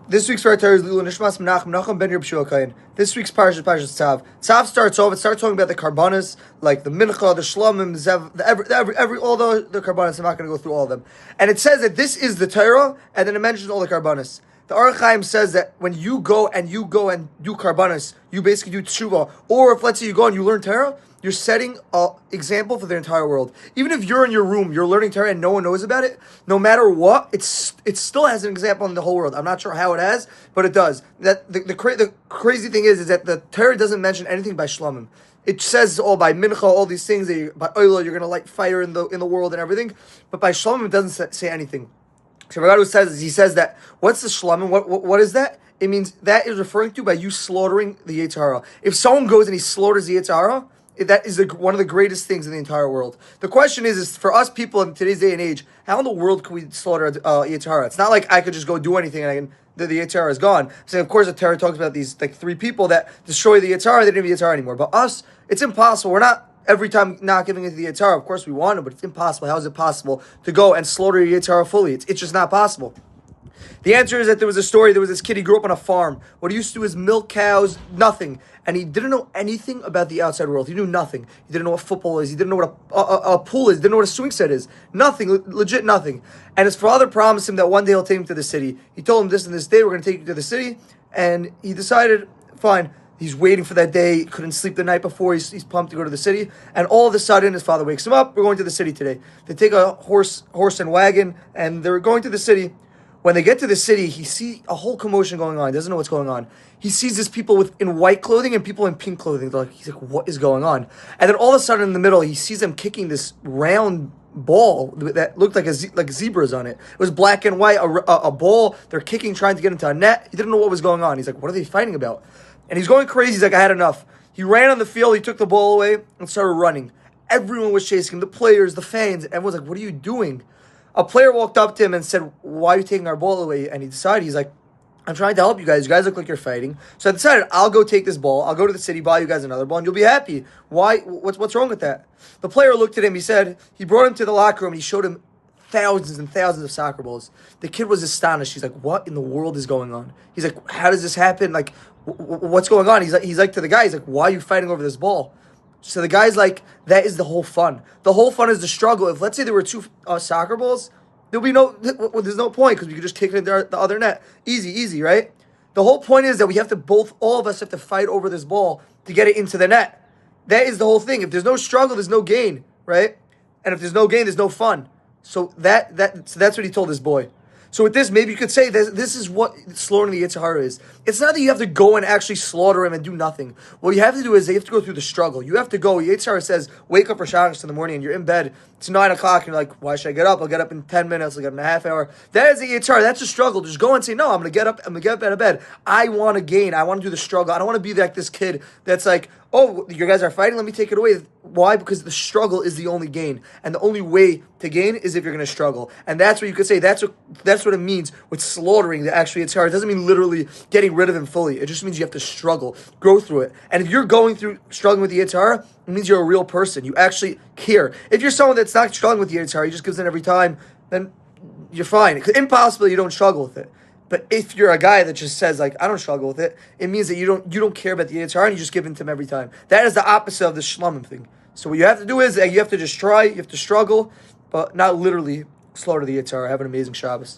This week's Parshas is Lilu Nishmas Mנחem, נחum ben Yehושע Cohen. This week's Parshas Tzav. Tzav starts talking about the karbanas, like the mincha, the shlamim, all the karbanas. I'm not going to go through all of them. And it says that this is the Torah, and then it mentions all the karbanas. The Chaim says that when you go and do karbanas, you basically do tshuva. Or if, let's say, you go and you learn Torah, you're setting an example for the entire world. Even if you're in your room, you're learning Torah and no one knows about it, no matter what, it still has an example in the whole world. I'm not sure how it has, but it does. That the crazy thing is that the Torah doesn't mention anything by shlamim. It says all by mincha, all these things, by oila, you're going to light fire in the world and everything, but by shlamim it doesn't say anything. So Rabbi says, he says that, what's the shlamim? What is that? It means that is referring to by you slaughtering the Yetzer Hara. If someone goes and he slaughters the Yetzer Hara, that is one of the greatest things in the entire world. The question is for us people in today's day and age, how in the world can we slaughter Yetzer Hara? It's not like I could just go do anything and the Yetzer Hara is gone. So of course the Torah talks about these like three people that destroy the Yetzer Hara, they didn't have Yetzer Hara anymore. But us, it's impossible. We're not every time not giving it to the Yetzer Hara. Of course we want to, but it's impossible. How is it possible to go and slaughter your Yetzer Hara fully? It's just not possible. The answer is that there was this kid, he grew up on a farm. What he used to do is milk cows, nothing. And he didn't know anything about the outside world. He knew nothing. He didn't know what football is. He didn't know what a pool is. He didn't know what a swing set is. Nothing, legit nothing. And his father promised him that one day he'll take him to the city. He told him this and this day, we're going to take you to the city. And he decided, fine. He's waiting for that day. Couldn't sleep the night before. He's pumped to go to the city. And all of a sudden, his father wakes him up. We're going to the city today. They take a horse and wagon, and they're going to the city. When they get to the city, he sees a whole commotion going on. He doesn't know what's going on. He sees these people in white clothing and people in pink clothing. He's like, what is going on? And then all of a sudden in the middle, he sees them kicking this round ball that looked like zebras on it. It was black and white, a ball. They're kicking, trying to get into a net. He didn't know what was going on. He's like, what are they fighting about? And he's going crazy. He's like, I had enough. He ran on the field. He took the ball away and started running. Everyone was chasing him. The players, the fans. Everyone's like, what are you doing? A player walked up to him and said, why are you taking our ball away? And he decided, he's like, I'm trying to help you guys. You guys look like you're fighting. So I decided, I'll go take this ball. I'll go to the city, buy you guys another ball, and you'll be happy. Why? What's wrong with that? The player looked at him. He brought him to the locker room, and he showed him thousands and thousands of soccer balls. The kid was astonished. He's like, what in the world is going on? He's like, how does this happen? Like, what's going on? He's like to the guy, he's like, why are you fighting over this ball? So the guy's like, that is the whole fun. The whole fun is the struggle. If let's say there were two soccer balls, there's no point because we could just kick it in the other net. Easy, right? The whole point is that we have to all of us have to fight over this ball to get it into the net. That is the whole thing. If there's no struggle, there's no gain, right? And if there's no gain, there's no fun. So that's what he told his boy. So with this, maybe you could say this is what slaughtering the Yetzer Hara is. It's not that you have to go and actually slaughter him and do nothing. What you have to do is you have to go through the struggle. You have to go. Yetzer Hara says, wake up for Shabbos in the morning and you're in bed. It's 9 o'clock and you're like, why should I get up? I'll get up in 10 minutes. I'll get up in a half hour. That is the Yetzer Hara. That's a struggle. Just go and say, no, I'm going to get up. I'm going to get up out of bed. I want to gain. I want to do the struggle. I don't want to be like this kid that's like, oh, you guys are fighting? Let me take it away. Why? Because the struggle is the only gain. And the only way to gain is if you're going to struggle. And that's what you could say. That's what it means with slaughtering the actual Yetzer Hara. It doesn't mean literally getting rid of him fully. It just means you have to struggle, go through it. And if you're going through struggling with the Yetzer Hara, it means you're a real person. You actually care. If you're someone that's not struggling with the Yetzer Hara, he just gives in every time, then you're fine. Impossible you don't struggle with it. But if you're a guy that just says, like, I don't struggle with it, it means that you don't care about the Yetzer Hara and you just give in to him every time. That is the opposite of the shlamim thing. So what you have to do is you have to just try, you have to struggle, but not literally slaughter the Yetzer Hara. Have an amazing Shabbos.